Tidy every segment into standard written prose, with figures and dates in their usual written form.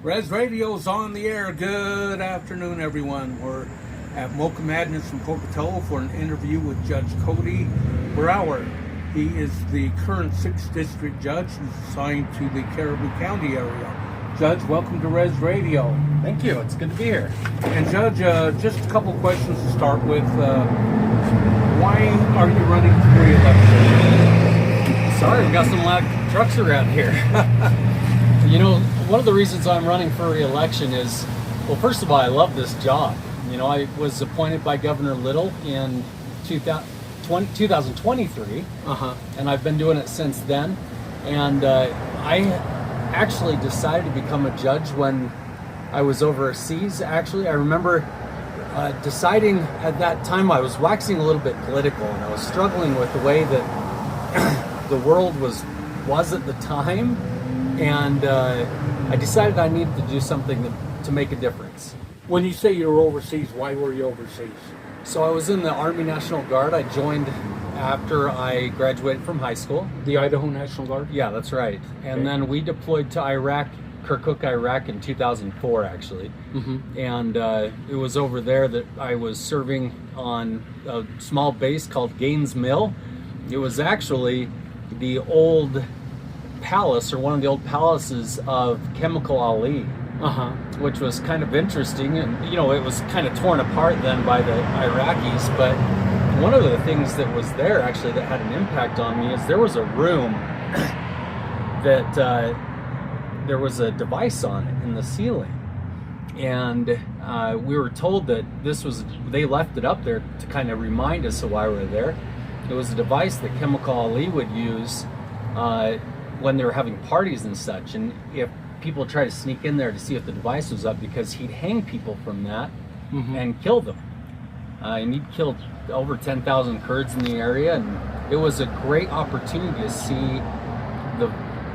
Res Radio's on the air. Good afternoon, everyone. We're at Mocha Madness in Pocatello for an interview with Judge Cody Brower. He is the current 6th District Judge who's assigned to the Caribou County area. Judge, welcome to Res Radio. Thank you. It's good to be here. And Judge, just a couple questions to start with. Why are you running for re-election? Sorry, we've got some loud trucks around here. You know, one of the reasons I'm running for re-election is, well, first of all, I love this job. You know, I was appointed by Governor Little in 2023, and I've been doing it since then. And I actually decided to become a judge when I was overseas. Actually, I remember deciding at that time I was waxing a little bit political, and I was struggling with the way that the world was at the time. And I decided I needed to do something to make a difference. When you say you were overseas, why were you overseas? So I was in the Army National Guard. I joined after I graduated from high school. The Idaho National Guard? Yeah, that's right. And then we deployed to Iraq, Kirkuk, Iraq in 2004, actually. And it was over there that I was serving on a small base called Gaines Mill. It was actually the old palace, or one of the old palaces of Chemical Ali, which was kind of interesting. And you know, it was kind of torn apart then by the Iraqis, but one of the things that was there actually that had an impact on me is there was a room that there was a device on it in the ceiling, and we were told that they left it up there to kind of remind us of why we were there. It was a device that Chemical Ali would use when they were having parties and such, and if people tried to sneak in there to see if the device was up, because he'd hang people from that and kill them. And he'd killed over 10,000 Kurds in the area, and it was a great opportunity to see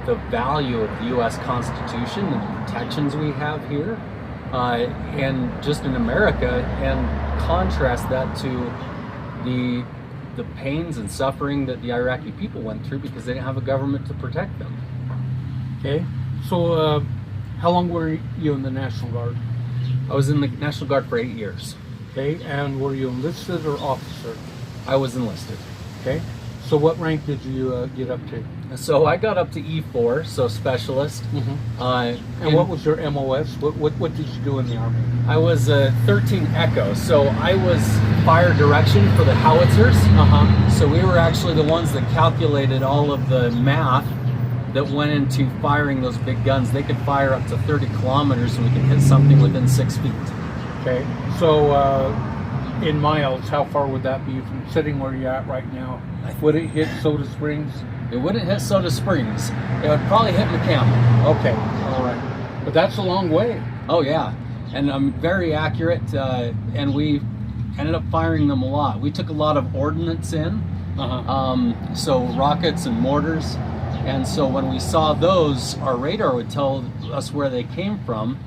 the value of the U.S. Constitution and the protections we have here, and just in America, and contrast that to the pains and suffering that the Iraqi people went through because they didn't have a government to protect them. Okay, so how long were you in the National Guard? I was in the National Guard for 8 years. Okay, and were you enlisted or officer? I was enlisted. Okay, so what rank did you get up to? So I got up to E4, so specialist. And what was your MOS? What did you do in the Army? I was a 13 Echo, so I was fire direction for the howitzers. So we were actually the ones that calculated all of the math that went into firing those big guns. They could fire up to 30 kilometers, and we could hit something within 6 feet. Okay, so in miles, how far would that be from sitting where you're at right now? Would it hit Soda Springs? It wouldn't hit Soda Springs. It would probably hit McCampbell. Okay, all right. But that's a long way. Oh yeah, and I'm very accurate, and we ended up firing them a lot. We took a lot of ordnance in, so rockets and mortars, and so when we saw those, our radar would tell us where they came from,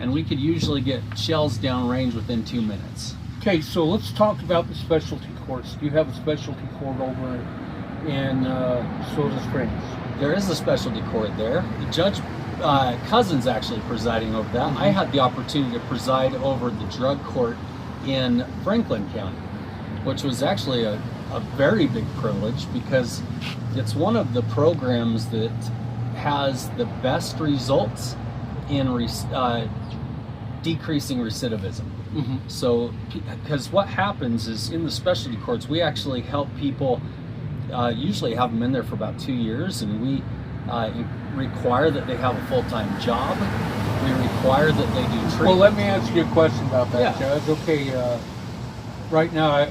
and we could usually get shells downrange within 2 minutes. Okay, so let's talk about the specialty courts. Do you have a specialty court over in Soda Springs? There is a specialty court there. Judge Cousins actually presiding over that. I had the opportunity to preside over the drug court in Franklin County, which was actually a very big privilege because it's one of the programs that has the best results in decreasing recidivism. So, because what happens is in the specialty courts, we actually help people, usually have them in there for about 2 years, and we require that they have a full-time job. We require that they do treatment. Well, let me ask you a question about that, Yeah. Judge. Okay, right now,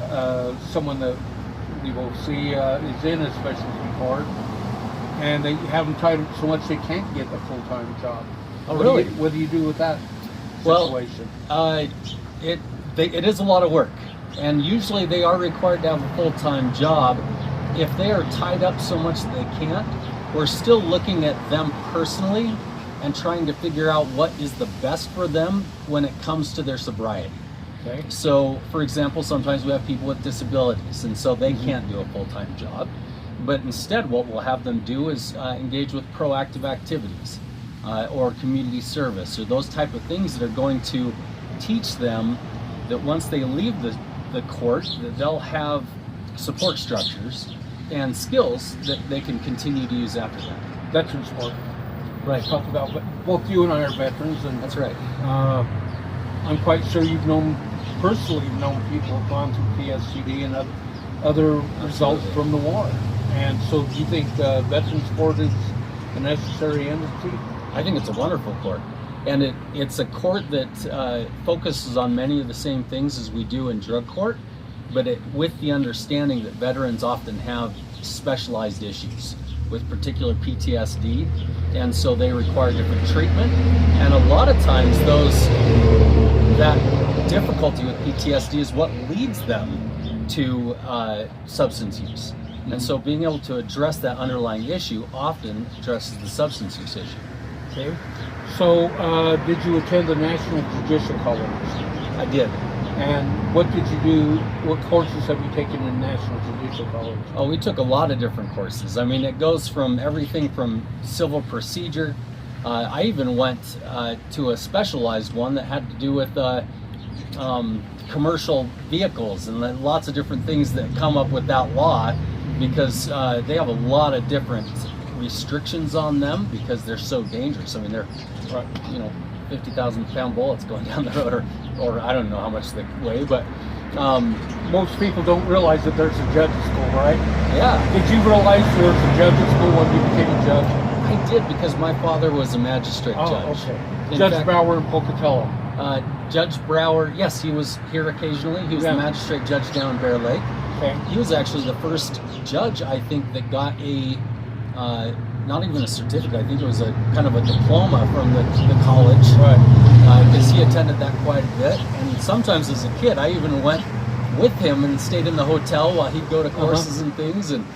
someone that we will see is in a specialty court, and they have them tied up so much they can't get a full-time job. Oh, really? What do you do with that situation? Well, it is a lot of work, and usually they are required to have a full-time job. If they are tied up so much that they can't, we're still looking at them personally and trying to figure out what is the best for them when it comes to their sobriety. Okay. So, for example, sometimes we have people with disabilities, and so they can't do a full-time job. But instead, what we'll have them do is engage with proactive activities. or community service, or those type of things that are going to teach them that once they leave the court, that they'll have support structures and skills that they can continue to use after that. Veterans court. Right. Talk about, but both you and I are veterans, and That's right. I'm quite sure you've personally known people who've gone through PSCD and other results from the war. And so do you think Veterans Court is a necessary entity? I think it's a wonderful court. And it's a court that focuses on many of the same things as we do in drug court, but with the understanding that veterans often have specialized issues with particular PTSD, and so they require different treatment. And a lot of times that difficulty with PTSD is what leads them to substance use. And so being able to address that underlying issue often addresses the substance use issue. Okay. So did you attend the National Judicial College? I did. And what did you do? What courses have you taken in National Judicial College? Oh, we took a lot of different courses. I mean, it goes from everything from civil procedure. I even went to a specialized one that had to do with commercial vehicles and lots of different things that come up with that law, because they have a lot of different restrictions on them because they're so dangerous. I mean, they're, 50,000 pound bullets going down the road, or I don't know how much they weigh, but most people don't realize that there's a judge's school, right? Yeah. Did you realize there was a judge's school when you became a judge? I did, because my father was a magistrate judge. Okay. Judge Brower in Pocatello. Judge Brower, yes, he was here occasionally. He was the magistrate judge down in Bear Lake. Okay. He was actually the first judge, I think, that got a not even a certificate. I think it was a kind of a diploma from the college. Right. Because he attended that quite a bit. And sometimes as a kid, I even went with him and stayed in the hotel while he'd go to courses and things. And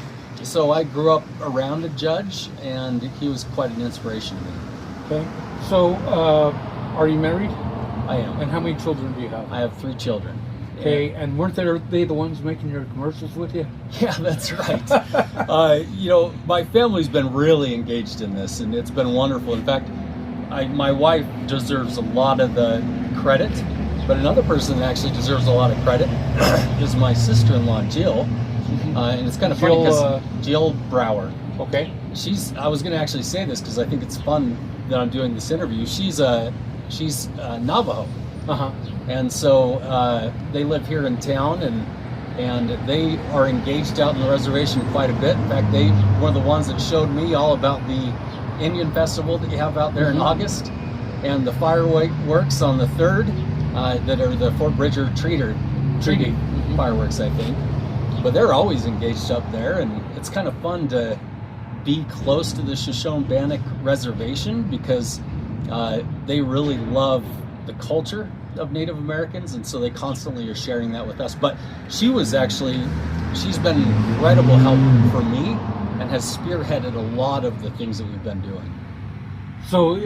so I grew up around a judge, and he was quite an inspiration to me. Okay. So, are you married? I am. And how many children do you have? I have 3 children. Okay, and weren't they the ones making your commercials with you? Yeah, that's right. My family's been really engaged in this, and it's been wonderful. In fact, my wife deserves a lot of the credit, but another person that actually deserves a lot of credit is my sister-in-law, Jill. And it's kind of funny because Jill Brower. Okay. I was going to actually say this because I think it's fun that I'm doing this interview. She's Navajo. And so they live here in town, and they are engaged out in the reservation quite a bit. In fact, they were the ones that showed me all about the Indian festival that you have out there in August, and the fireworks on the 3rd that are the Fort Bridger treaty fireworks, I think. But they're always engaged up there, and it's kind of fun to be close to the Shoshone-Bannock reservation because they really love the culture of Native Americans, and so they constantly are sharing that with us. But she's been incredible help for me and has spearheaded a lot of the things that we've been doing. So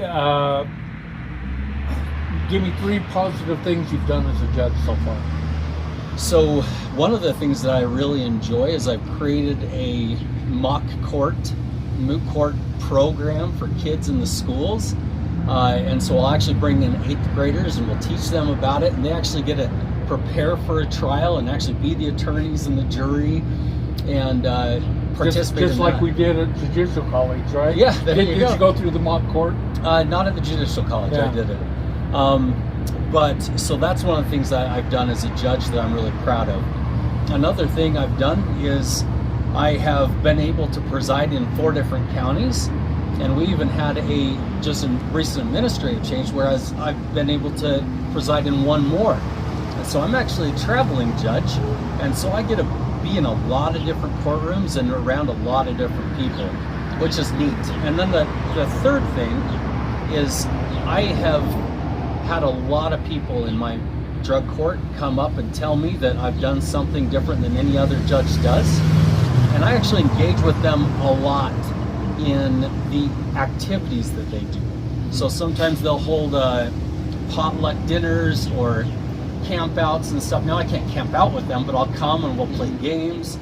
give me 3 positive things you've done as a judge so far. So one of the things that I really enjoy is I've created a moot court program for kids in the schools. And so I'll actually bring in 8th graders and we'll teach them about it, and they actually get to prepare for a trial and actually be the attorneys and the jury and participate just like we did at Judicial College, right? Yeah. Did you go through the mock court? Not at the Judicial College. I did it. But so that's one of the things that I've done as a judge that I'm really proud of. Another thing I've done is I have been able to preside in 4 different counties. And we even had just a recent administrative change, whereas I've been able to preside in 1 more. And so I'm actually a traveling judge, and so I get to be in a lot of different courtrooms and around a lot of different people, which is neat. And then the 3rd thing is I have had a lot of people in my drug court come up and tell me that I've done something different than any other judge does. And I actually engage with them a lot in the activities that they do. So sometimes they'll hold potluck dinners or campouts and stuff. Now I can't camp out with them, but I'll come and we'll play games.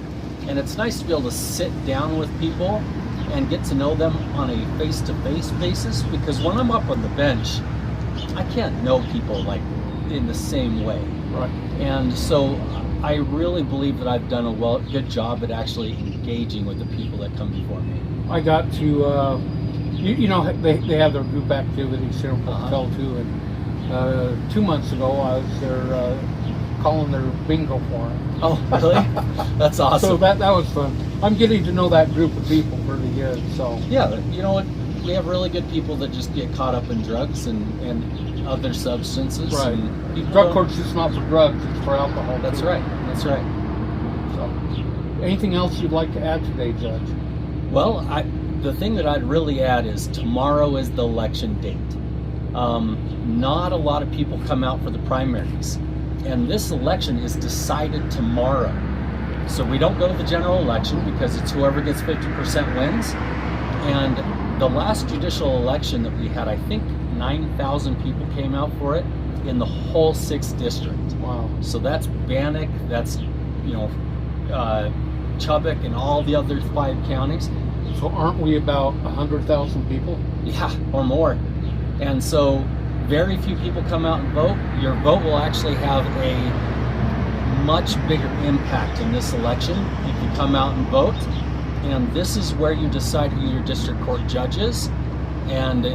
And it's nice to be able to sit down with people and get to know them on a face-to-face basis, because when I'm up on the bench, I can't know people like in the same way. Right. And so I really believe that I've done a good job at actually engaging with the people that come before me. I got to, they have their group activities here in Pocatello too, and 2 months ago I was there calling their bingo for them. Oh, really? That's awesome. So that was fun. I'm getting to know that group of people pretty good. So yeah, you know what? We have really good people that just get caught up in drugs and other substances. Right. And Drug court's just not for drugs; it's for alcohol. That's too. right. That's right. So, anything else you'd like to add today, Judge? Well, the thing that I'd really add is tomorrow is the election date. Not a lot of people come out for the primaries, and this election is decided tomorrow. So we don't go to the general election because it's whoever gets 50% wins. And the last judicial election that we had, I think 9,000 people came out for it in the whole 6th district. Wow. So that's Bannock, that's Chubbuck, and all the other 5 counties. So aren't we about 100,000 people? Yeah, or more. And so very few people come out and vote. Your vote will actually have a much bigger impact in this election if you come out and vote. And this is where you decide who your district court judge is. And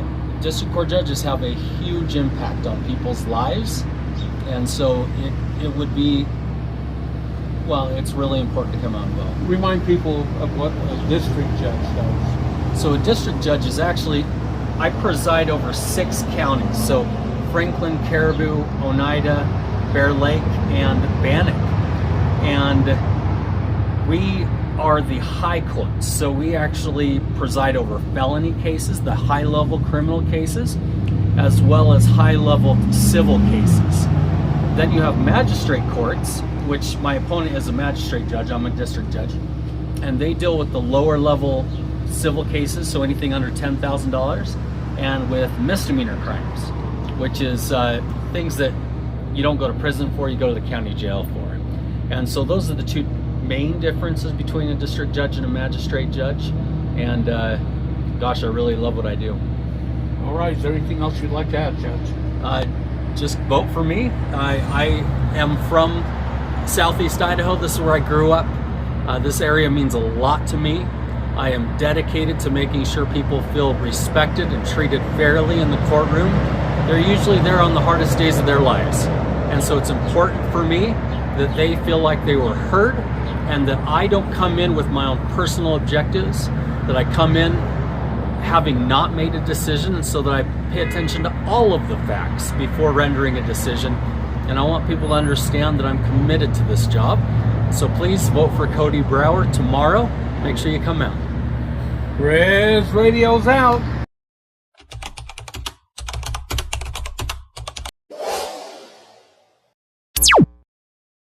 district court judges have a huge impact on people's lives. And so it would be, well, it's really important to come out and vote. Remind people of what a district judge does. So a district judge is actually, I preside over 6 counties. So Franklin, Caribou, Oneida, Bear Lake, and Bannock. And we are the high courts. So we actually preside over felony cases, the high-level criminal cases, as well as high-level civil cases. Then you have magistrate courts, which my opponent is a magistrate judge, I'm a district judge, and they deal with the lower level civil cases, so anything under $10,000, and with misdemeanor crimes, which is things that you don't go to prison for, you go to the county jail for. And so those are the 2 main differences between a district judge and a magistrate judge. And gosh, I really love what I do. All right, is there anything else you'd like to add, Judge? Just vote for me. I am from Southeast Idaho. This is where I grew up. This area means a lot to me. I am dedicated to making sure people feel respected and treated fairly in the courtroom. They're usually there on the hardest days of their lives. And so it's important for me that they feel like they were heard, and that I don't come in with my own personal objectives, that I come in having not made a decision, so that I pay attention to all of the facts before rendering a decision. And I want people to understand that I'm committed to this job. So please vote for Cody Brower tomorrow. Make sure you come out. Riz Radio's out.